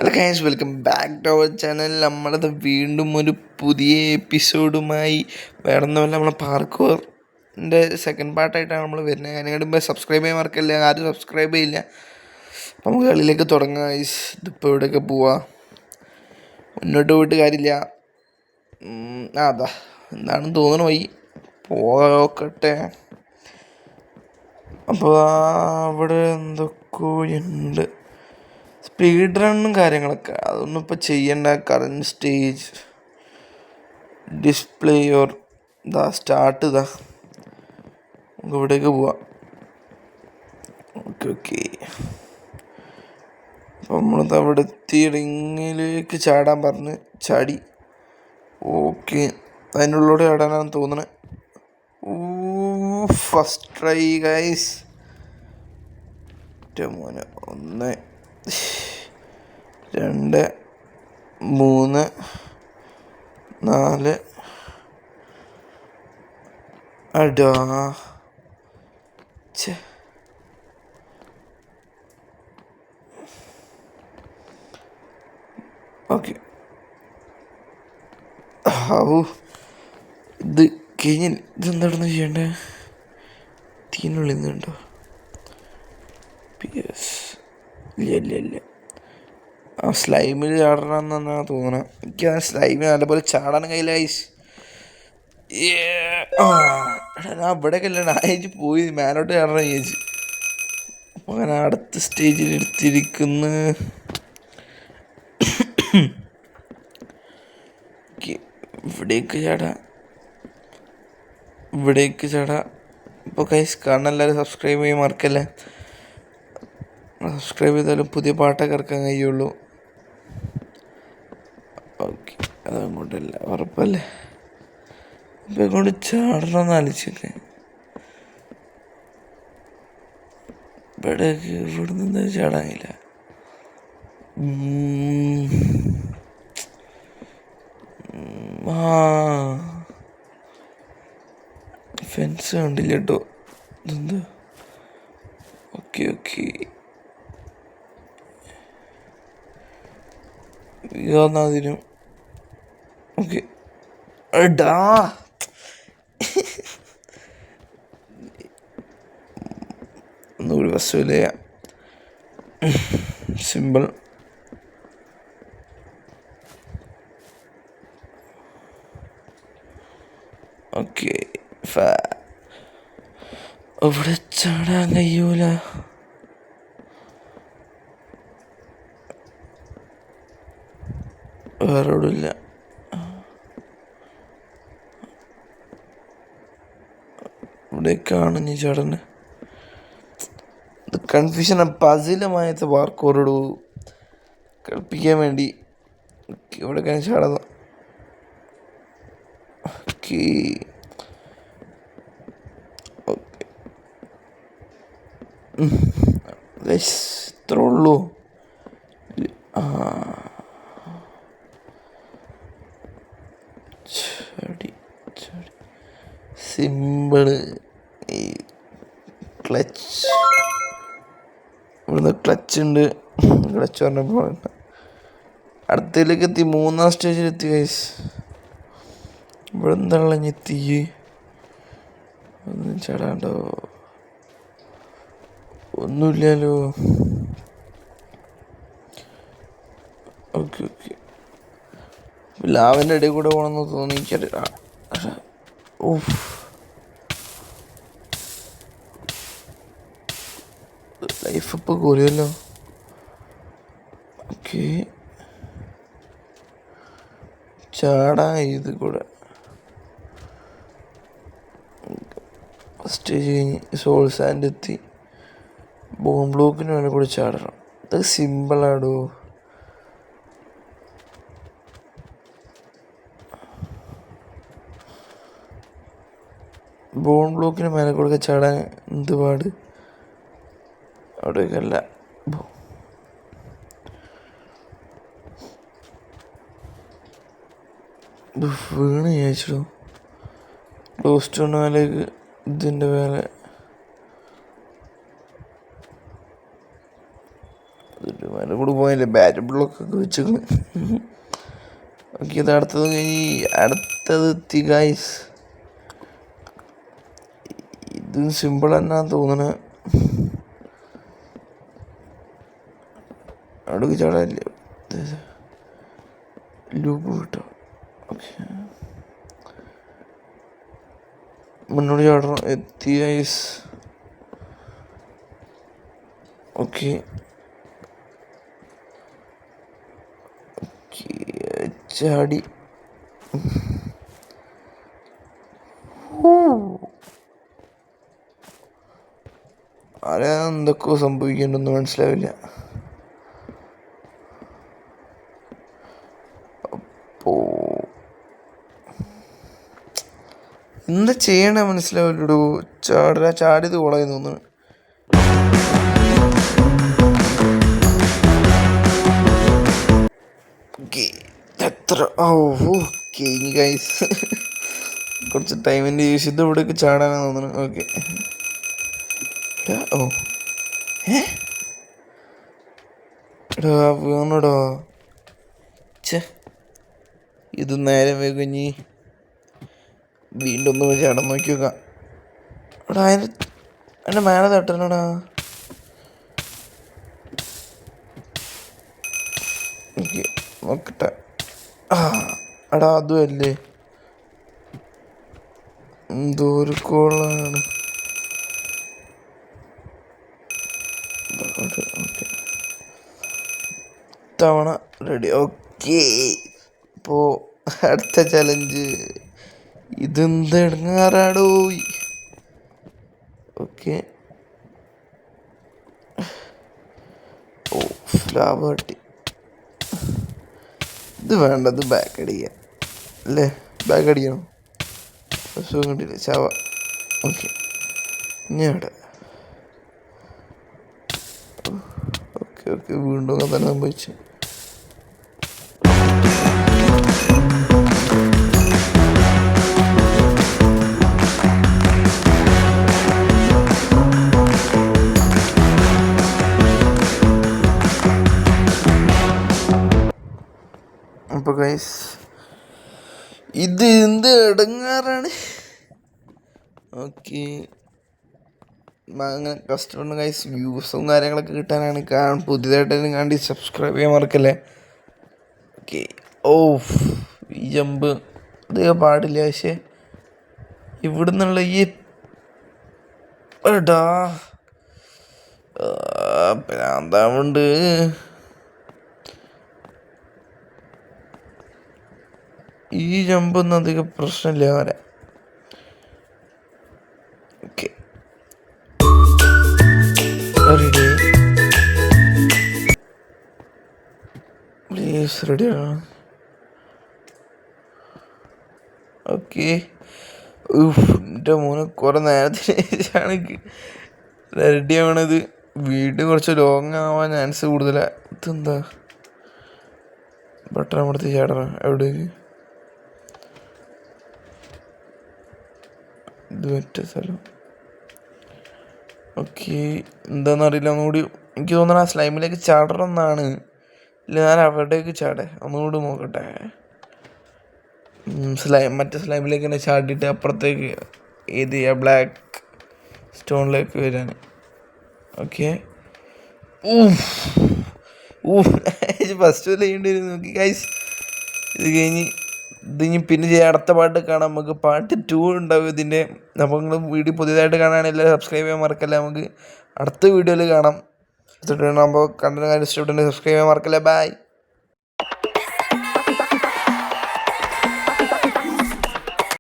Hello guys, welcome back to our channel. നമ്മളത് വീണ്ടും ഒരു പുതിയ എപ്പിസോഡുമായി വേറൊന്നുമല്ല, നമ്മളെ പാർക്കോറിൻ്റെ സെക്കൻഡ് പാർട്ടായിട്ടാണ് നമ്മൾ വരുന്നത്. അതിനുവേണ്ടി സബ്സ്ക്രൈബ് ചെയ്യാൻ മറക്കല്ല, ആരും സബ്സ്ക്രൈബ് ചെയ്യില്ല. അപ്പം നമുക്ക് കളിയിലേക്ക് തുടങ്ങാം ഗൈസ്. ഇതിപ്പോൾ എവിടെയൊക്കെ പോവാ, മുന്നോട്ട് പോയിട്ട് കാര്യമില്ല. അതാ എന്താണെന്ന് തോന്നണ പോയി പോക്കട്ടെ. അപ്പോൾ അവിടെ എന്തൊക്കെയുണ്ട്, സ്പീഡ് റണ്ണും കാര്യങ്ങളൊക്കെ, അതൊന്നും ഇപ്പോൾ ചെയ്യേണ്ട. Current stage display or start നമുക്ക് ഇവിടേക്ക് പോവാം. ഓക്കെ അപ്പോൾ നമ്മളത് അവിടെ എത്തി. റിങ്ങിലേക്ക് ചാടാൻ പറഞ്ഞ് ചാടി. ഓക്കെ, അതിൻ്റെ ഉള്ളിലൂടെ ചാടാനാണ് തോന്നണത്. First try guys. മോനെ 1 2 3 4 അടാ ഓക്കെ. ഇത് കഴിഞ്ഞ ഇതെന്താണെന്ന് ചെയ്യണ്ടേ? തീനുള്ളിൽ നിന്നുണ്ടോ? ഇല്ല ആ സ്ലൈമിൽ ചാടണം എന്നാണ് തോന്നണം. എനിക്ക് ആ സ്ലൈമിൽ നല്ലപോലെ ചാടാൻ കഴിയില്ല ഗൈസ്. ഞാൻ ഇവിടെയൊക്കെ അല്ല, ഞാൻ പോയി മേലോട്ട് ചാടണം ചോദിച്ചു. അപ്പോൾ അങ്ങനെ അടുത്ത സ്റ്റേജിൽ എടുത്തിരിക്കുന്ന ഇവിടേക്ക് ചാടാം. ഇപ്പോൾ ഗൈസ് കാണാൻ എല്ലാവരും സബ്സ്ക്രൈബ് ചെയ്യാൻ മറക്കല്ലേ. സബ്സ്ക്രൈബ് ചെയ്താലും പുതിയ പാട്ടൊക്കെ ഇറക്കാൻ കഴിയുള്ളൂ. ഓക്കെ, അതങ്ങോട്ടല്ല, ഉറപ്പല്ലേ. അപ്പം ഇങ്ങോട്ട് ചാടണമെന്ന് ആലോചിച്ചൊക്കെ. ഇവിടെ നിന്ന് ചാടാനില്ല. ഫെൻസ് കണ്ടില്ല കേട്ടോ. ഇതെന്താ? ഓക്കെ അതിനും ഓക്കെ. എടാ ഒന്നുകൂടി ബസ്സിലെ സിമ്പിൾ. ഓക്കെ, ഇവിടെ ചാടാൻ കഴിയൂല. വേറെ ഇല്ല. ഇവിടേക്കാണ് നീ ചാടന്നെ. കൺഫ്യൂഷൻ പസിലുമായിട്ട് പാർക്കോറോട് കളിപ്പിക്കാൻ വേണ്ടി ഇവിടേക്കാണ് ചാടുന്നത്. ഓക്കെ ഇത്രേ ഉള്ളൂ. സിമ്പിള്. ഈ ക്ലച്ച്, ഇവിടുന്ന് ക്ലച്ച് ഉണ്ട്. ക്ലച്ച് പറഞ്ഞപ്പോൾ അടുത്തതിലേക്ക് എത്തി. 3-ാം സ്റ്റേജിലെത്തി ഗൈസ്. ഇവിടെ എന്താണല്ലോ എത്തി. ഒന്നും ചാടാണ്ടോ? ഒന്നുമില്ലല്ലോ. ഓക്കെ ലാവിൻ്റെ ഇടയിൽ കൂടെ പോകണമെന്ന് തോന്നി. എനിക്കറിയാം. ലൈഫ് ഇപ്പോൾ കുറയല്ലോ. ഓക്കെ, ചാടാ ഇത് കൂടെ. സ്റ്റേജ് കഴിഞ്ഞ് സോൾ സാൻഡ് എത്തി. ബോം ബ്ലോക്കിന് വേണ്ടി കൂടെ ചാടണം. അത് സിമ്പിളാടോ. ബോൺ ബ്ലോക്കിന് മേലെ കൂടെ ചാടാൻ എന്ത് പാട്. അവിടെയൊക്കെയല്ല വീണ് ചോദിച്ചു. ക്ലോസ് മേലേക്ക് ഇതിൻ്റെ മേലെ ഇതിൻ്റെ മേലെ കൂടെ പോകാൻ പോയില്ലേ ബാറ്റ് ബ്ലോക്കൊക്കെ വെച്ചിരുന്നു. ഓക്കെ, ഇത് അടുത്തത് കഴിഞ്ഞ് അടുത്തത് എത്തി ഗൈസ്. ഇത് സിമ്പിൾ എന്നാന്ന് തോന്നണേ. അടുക്ക് ചാടാല്ലേ ലൂപ്പ് കിട്ടോ. ഓക്കെ, മുന്നോട്ട് ചാടണം. എത്തി ഗൈസ്. ഓക്കെ, ചാടി. ആരാ എന്തൊക്കെയോ സംഭവിക്കുന്നുണ്ടെന്ന് മനസ്സിലാവില്ല. എന്താ ചെയ്യണ മനസ്സിലാവില്ലടോ. ചാടിയത് കോളായി തോന്നുന്നു. എത്ര ഗൈസ് കുറച്ച് ടൈമിൻ്റെ യൂസ് ഇത് ഇവിടേക്ക് ചാടാനാണ് തോന്നുന്നു. ഓക്കെ, എടാ വീണടാ. ഇത് നേരം വേഗഞ്ഞി വീണ്ടും ഒന്ന് ചാടാൻ നോക്കി നോക്കാം. എടാ അതിൻ്റെ മേലെ തട്ടണടാ. ഓക്കെ, നോക്കട്ടെ. എടാ അതും അല്ലേ, എന്തോ ഒരു കോളാണ്. തവണ റെഡി. ഓക്കെ, ഇപ്പോൾ അടുത്ത ചലഞ്ച്. ഇതെന്ത് ഇടങ്ങാറാടോ. ഓക്കെ, ലാഭ കട്ടി. ഇത് വേണ്ടത് ബാക്ക് അടിക്കാം അല്ലേ? ബാക്ക് അടിക്കണം. സുഖം കിട്ടില്ല ചാവ. ഓക്കെ, ഇനി അവിടെ. ഓക്കെ ഓക്കെ, വീണ്ടും തന്നെ സംഭവിച്ചു. അപ്പോൾ ഗൈസ് ഇത് എന്ത് ഇടങ്ങാറാണ്. ഓക്കെ, അങ്ങനെ കഷ്ടമുണ്ട് ഗൈസ്. വ്യൂസും കാര്യങ്ങളൊക്കെ കിട്ടാനാണ്. പുതിയതായിട്ട് കണ്ടി സബ്സ്ക്രൈബ് ചെയ്യാൻ മറക്കല്ലേ. ഓക്കെ, ഈ ജമ്പ് ഇത് പാടില്ല. പക്ഷേ ഇവിടെ നിന്നുള്ള ഈ എടാ പ്രാന്താവുണ്ട്. ഈ ജമ്പൊന്നും അധികം പ്രശ്നമില്ല വരെ. ഓക്കെ, പ്ലീസ് റെഡിയാണ്. ഓക്കെ, എൻ്റെ മോനെ കുറേ നേരത്തിന് ശേഷമാണ് റെഡി ആവണത്. വീട് കുറച്ച് ലോങ് ആവാൻ ചാൻസ് കൂടുതലാണ്. ഇതെന്താ ബട്ടൺ അമർത്തി ചാടണം എവിടേക്ക്? ഇത് മറ്റേ സ്ഥലം. ഓക്കെ, എന്താണെന്നറിയില്ല. ഒന്നുകൂടി എനിക്ക് തോന്നണം ആ സ്ലൈമിലേക്ക് ചാടണം എന്നാണ്. ഇല്ല, ഞാൻ അവിടേക്ക് ചാടേ ഒന്നുകൂടി നോക്കട്ടെ. മറ്റേ സ്ലൈമിലേക്ക് തന്നെ ചാടിയിട്ട് അപ്പുറത്തേക്ക് ഏത് ചെയ്യുക, ബ്ലാക്ക് സ്റ്റോണിലേക്ക് വരാൻ. ഓക്കെ, ഫസ്റ്റ് ചെയ്യേണ്ടി വരും. നോക്കി ഗൈസ്, ഇത് കഴിഞ്ഞ് പിന്നെ ചെയ്യാം. അടുത്ത പാട്ട് കാണാം. നമുക്ക് പാർട്ട് 2 ഉണ്ടാവും ഇതിൻ്റെ. അപ്പോൾ നിങ്ങൾ വീഡിയോ പുതിയതായിട്ട് കാണുകയാണെങ്കിൽ സബ്സ്ക്രൈബ് ചെയ്യാൻ മറക്കല്ല. നമുക്ക് അടുത്ത വീഡിയോയിൽ കാണാം. അപ്പോൾ കണ്ടന്റ് കാര്യം ഇഷ്ടപ്പെട്ടെങ്കിൽ സബ്സ്ക്രൈബ് ചെയ്യാൻ മറക്കല്ല. ബൈ.